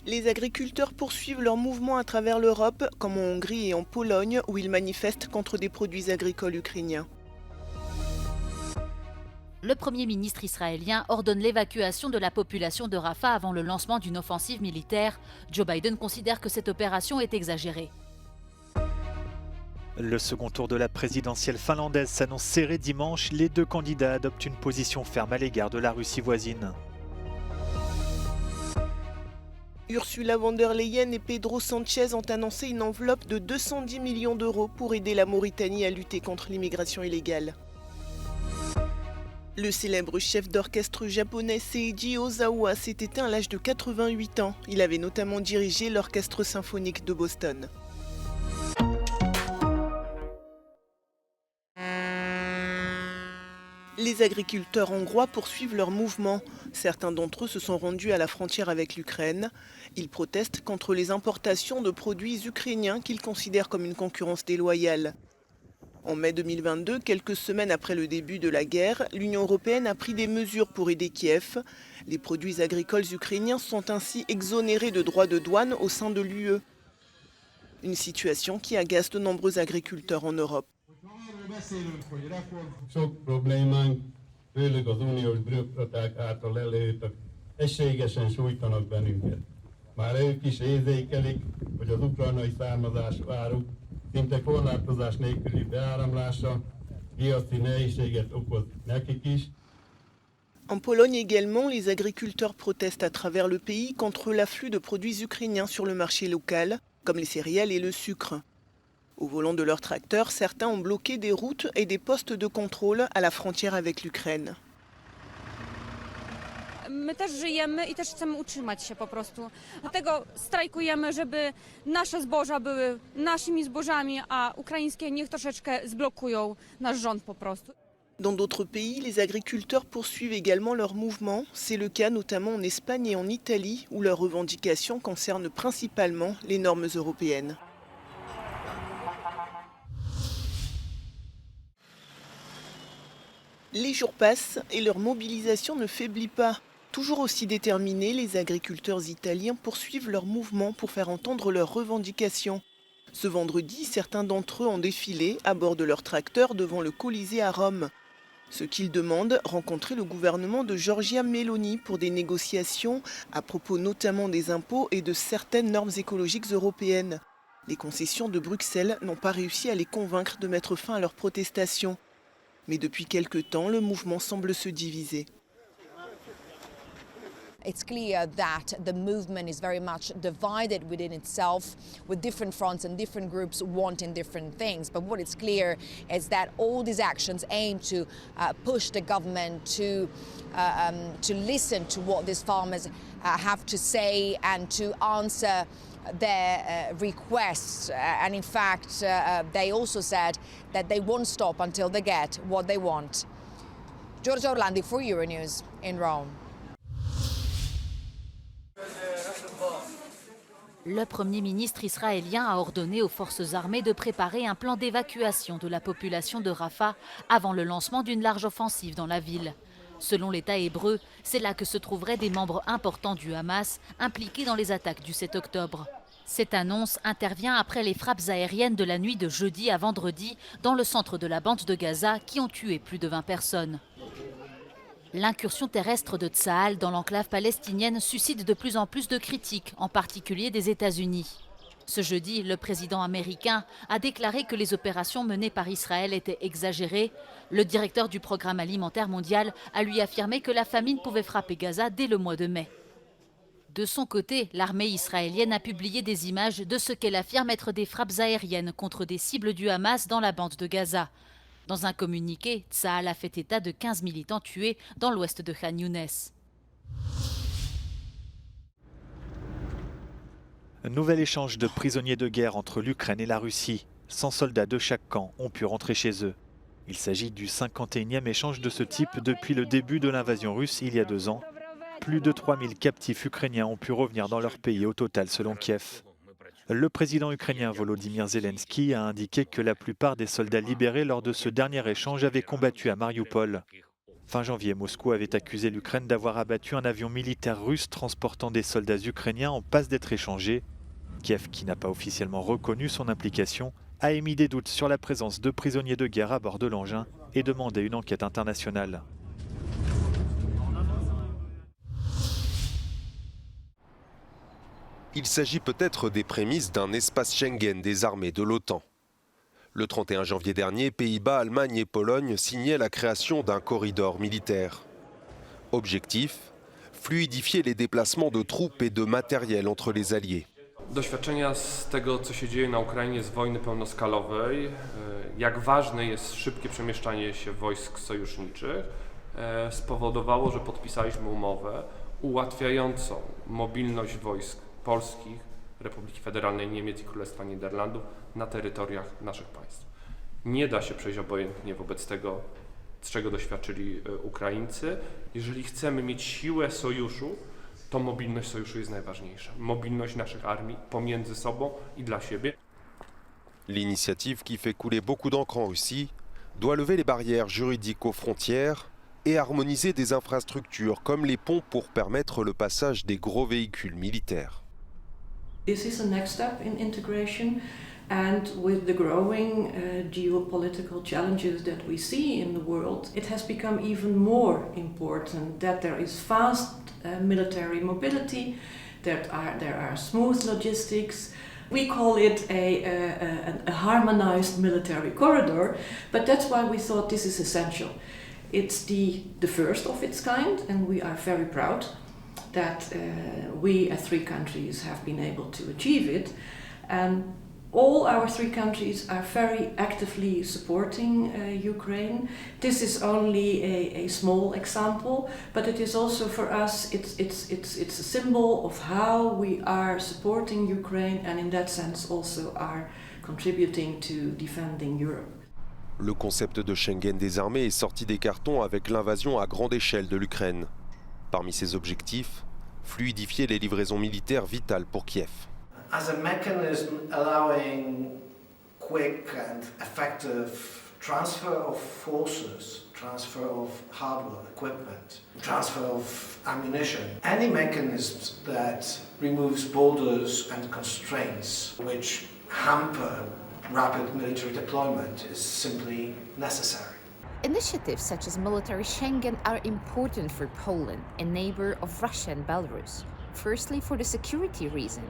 Les agriculteurs poursuivent leur mouvement à travers l'Europe, comme en Hongrie et en Pologne, où ils manifestent contre des produits agricoles ukrainiens. Le Premier ministre israélien ordonne l'évacuation de la population de Rafah avant le lancement d'une offensive militaire. Joe Biden considère que cette opération est exagérée. Le second tour de la présidentielle finlandaise s'annonce serré dimanche. Les deux candidats adoptent une position ferme à l'égard de la Russie voisine. Ursula von der Leyen et Pedro Sanchez ont annoncé une enveloppe de 210 millions d'euros pour aider la Mauritanie à lutter contre l'immigration illégale. Le célèbre chef d'orchestre japonais Seiji Ozawa s'est éteint à l'âge de 88 ans. Il avait notamment dirigé l'orchestre symphonique de Boston. Les agriculteurs hongrois poursuivent leur mouvement. Certains d'entre eux se sont rendus à la frontière avec l'Ukraine. Ils protestent contre les importations de produits ukrainiens qu'ils considèrent comme une concurrence déloyale. En mai 2022, quelques semaines après le début de la guerre, l'Union européenne a pris des mesures pour aider Kiev. Les produits agricoles ukrainiens sont ainsi exonérés de droits de douane au sein de l'UE. Une situation qui agace de nombreux agriculteurs en Europe. Sok problémánk, főleg az uniós bürokraták által elértek, egységesen sújtanak bennünket. Már ők is érzékelik, hogy az ukrajnai származású áruk szinte korlátozás nélküli beáramlása piaci nehézséget okoz nekik is. En Pologne également, les agriculteurs protestent à travers le pays contre l'afflux de produits ukrainiens sur le marché local, comme les céréales et le sucre. Au volant de leurs tracteurs, certains ont bloqué des routes et des postes de contrôle à la frontière avec l'Ukraine. My też żyjemy i też chcemy utrzymać się po prostu. Dlatego strajkujemy, żeby nasze zboża były naszymi zbożami, a ukraińskie niech troszeczkę zblokują nasz rząd po prostu. Dans d'autres pays, les agriculteurs poursuivent également leur mouvement. C'est le cas notamment en Espagne et en Italie, où leurs revendications concernent principalement les normes européennes. Les jours passent et leur mobilisation ne faiblit pas. Toujours aussi déterminés, les agriculteurs italiens poursuivent leur mouvement pour faire entendre leurs revendications. Ce vendredi, certains d'entre eux ont défilé à bord de leur tracteur devant le Colisée à Rome. Ce qu'ils demandent, rencontrer le gouvernement de Giorgia Meloni pour des négociations à propos notamment des impôts et de certaines normes écologiques européennes. Les concessions de Bruxelles n'ont pas réussi à les convaincre de mettre fin à leurs protestations. Mais depuis quelque temps, le mouvement semble se diviser. It's clear that the movement is very much divided within itself, with different fronts and different groups wanting different things. But what is clear is that all these actions aim to push the government to listen to what these farmers have to say and to answer their requests. And in fact, they also said that they won't stop until they get what they want. Giorgia Orlandi for Euronews in Rome. Le Premier ministre israélien a ordonné aux forces armées de préparer un plan d'évacuation de la population de Rafah avant le lancement d'une large offensive dans la ville. Selon l'État hébreu, c'est là que se trouveraient des membres importants du Hamas impliqués dans les attaques du 7 octobre. Cette annonce intervient après les frappes aériennes de la nuit de jeudi à vendredi dans le centre de la bande de Gaza qui ont tué plus de 20 personnes. L'incursion terrestre de Tsahal dans l'enclave palestinienne suscite de plus en plus de critiques, en particulier des États-Unis. Ce jeudi, le président américain a déclaré que les opérations menées par Israël étaient exagérées. Le directeur du programme alimentaire mondial a lui affirmé que la famine pouvait frapper Gaza dès le mois de mai. De son côté, l'armée israélienne a publié des images de ce qu'elle affirme être des frappes aériennes contre des cibles du Hamas dans la bande de Gaza. Dans un communiqué, Tsahal a fait état de 15 militants tués dans l'ouest de Khan Younes. Un nouvel échange de prisonniers de guerre entre l'Ukraine et la Russie. 100 soldats de chaque camp ont pu rentrer chez eux. Il s'agit du 51e échange de ce type depuis le début de l'invasion russe il y a 2 ans. Plus de 3000 captifs ukrainiens ont pu revenir dans leur pays au total selon Kiev. Le président ukrainien Volodymyr Zelensky a indiqué que la plupart des soldats libérés lors de ce dernier échange avaient combattu à Mariupol. Fin janvier, Moscou avait accusé l'Ukraine d'avoir abattu un avion militaire russe transportant des soldats ukrainiens en passe d'être échangés. Kiev, qui n'a pas officiellement reconnu son implication, a émis des doutes sur la présence de prisonniers de guerre à bord de l'engin et demandé une enquête internationale. Il s'agit peut-être des prémices d'un espace Schengen des armées de l'OTAN. Le 31 janvier dernier, Pays-Bas, Allemagne et Pologne signaient la création d'un corridor militaire. Objectif : fluidifier les déplacements de troupes et de matériel entre les alliés. Doświadczenia z tego, co się dzieje na Ukrainie, z wojny pełnoskalowej, jak ważne jest szybkie przemieszczanie się wojsk sojuszniczych, spowodowało, że podpisaliśmy umowę ułatwiającą mobilność wojsk polskich, Republiki Federalnej Niemiec i Królestwa Niderlandów na terytoriach naszych państw. Nie da się przejść obojętnie wobec tego, czego doświadczyli Ukraińcy. Jeżeli chcemy mieć siłę sojuszu, to mobilność sojuszu jest najważniejsza. Mobilność naszych armii pomiędzy sobą i dla siebie. L'initiative qui fait couler beaucoup d'encre en Russie doit lever les barrières juridiques aux frontières et harmoniser des infrastructures comme les ponts pour permettre le passage des gros véhicules militaires. This is a next step in integration, and with the growing geopolitical challenges that we see in the world, it has become even more important that there is fast military mobility, there are smooth logistics. We call it a harmonized military corridor, but that's why we thought this is essential. It's the first of its kind, and we are very proud that we as 3 countries have been able to achieve it, and all our 3 countries are very actively supporting Ukraine. This is only a small example, but it is also for us, it's a symbol of how we are supporting Ukraine, and in that sense also are contributing to defending Europe. Le concept de Schengen des armées est sorti des cartons avec l'invasion à grande échelle de l'Ukraine. Parmi ses objectifs, fluidifier les livraisons militaires vitales pour Kiev. As a mechanism allowing quick and effective transfer of forces, transfer of hardware, equipment, transfer of ammunition, any mechanisms that removes borders and constraints which hamper rapid military deployment is simply necessary. Initiatives such as military Schengen are important for Poland, a neighbor of Russia and Belarus. Firstly, for the security reason,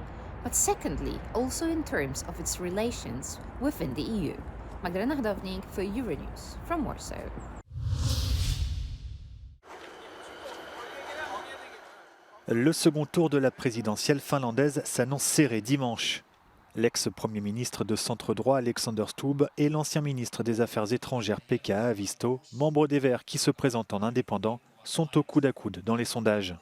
but secondly, also in terms of its relations within the EU. Magdalena Hodownik for Euronews from Warsaw. Le second tour de la présidentielle finlandaise s'annonce serré dimanche. L'ex-premier ministre de centre-droit Alexander Stubb et l'ancien ministre des Affaires étrangères Pekka Haavisto, membres des Verts qui se présentent en indépendant, sont au coude à coude dans les sondages.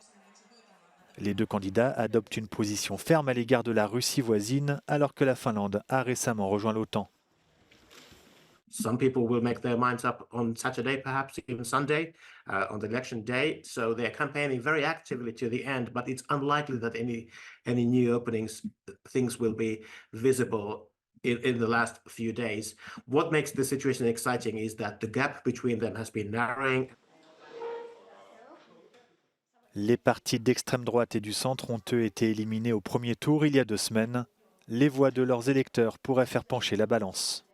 Les 2 candidats adoptent une position ferme à l'égard de la Russie voisine alors que la Finlande a récemment rejoint l'OTAN. Some people will make their minds up on Saturday, perhaps even Sunday, on the election day. So they're campaigning very actively to the end, but it's unlikely that any new openings, things will be visible in the last few days. What makes the situation exciting is that the gap between them has been narrowing. Les partis d'extrême droite et du centre ont eux été éliminés au premier tour il y a 2 semaines. Les voix de leurs électeurs pourraient faire pencher la balance.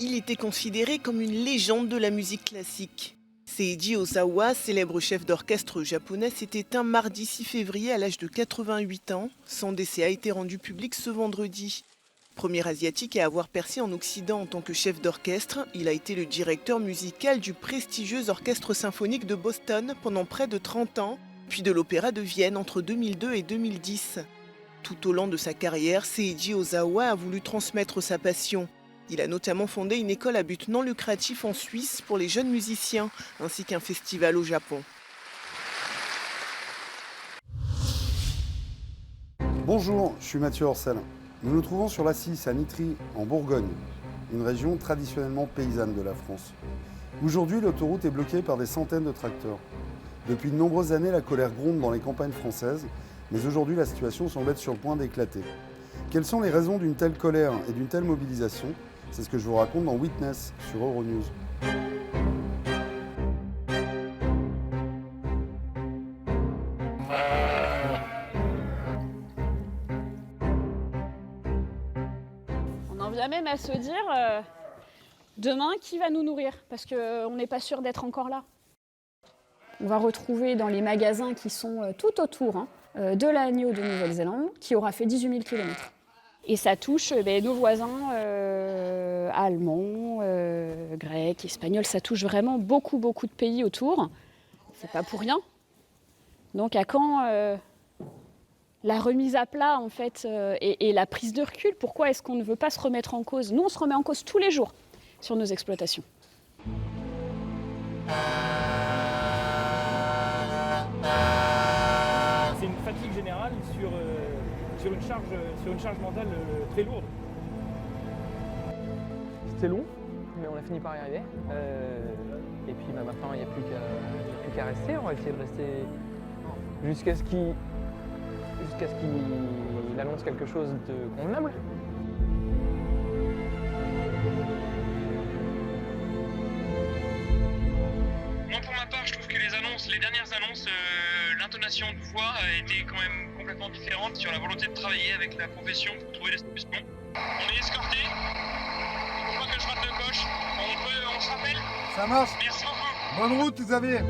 Il était considéré comme une légende de la musique classique. Seiji Ozawa, célèbre chef d'orchestre japonais, s'est éteint mardi 6 février à l'âge de 88 ans. Son décès a été rendu public ce vendredi. Premier asiatique à avoir percé en Occident en tant que chef d'orchestre, il a été le directeur musical du prestigieux Orchestre symphonique de Boston pendant près de 30 ans, puis de l'Opéra de Vienne entre 2002 et 2010. Tout au long de sa carrière, Seiji Ozawa a voulu transmettre sa passion. Il a notamment fondé une école à but non lucratif en Suisse pour les jeunes musiciens, ainsi qu'un festival au Japon. Bonjour, je suis Mathieu Orcel. Nous nous trouvons sur la 6 à Nitry, en Bourgogne, une région traditionnellement paysanne de la France. Aujourd'hui, l'autoroute est bloquée par des centaines de tracteurs. Depuis de nombreuses années, la colère gronde dans les campagnes françaises. Mais aujourd'hui, la situation semble être sur le point d'éclater. Quelles sont les raisons d'une telle colère et d'une telle mobilisation? C'est ce que je vous raconte dans Witness sur Euronews. On en vient même à se dire demain qui va nous nourrir, parce qu'on n'est pas sûr d'être encore là. On va retrouver dans les magasins qui sont tout autour de l'agneau de Nouvelle-Zélande qui aura fait 18 000 km. Et ça touche nos voisins allemands, grecs, espagnols, ça touche vraiment beaucoup de pays autour. C'est pas pour rien. Donc à quand la remise à plat en fait et la prise de recul? Pourquoi est-ce qu'on ne veut pas se remettre en cause? Nous on se remet en cause tous les jours sur nos exploitations. C'est une fatigue générale sur une charge mentale très lourde. C'était long, mais on a fini par y arriver. Et puis maintenant, il n'y a plus qu'à rester. On va essayer de rester jusqu'à ce qu'il annonce quelque chose de convenable. Moi, pour ma part, je trouve que les dernières annonces, l'intonation de voix était quand même complètement différente sur la volonté de travailler avec la profession pour trouver des solutions. On est escorté. Faut pas que je rate le coche. On se rappelle. Ça marche. Merci beaucoup. Bonne route, Xavier.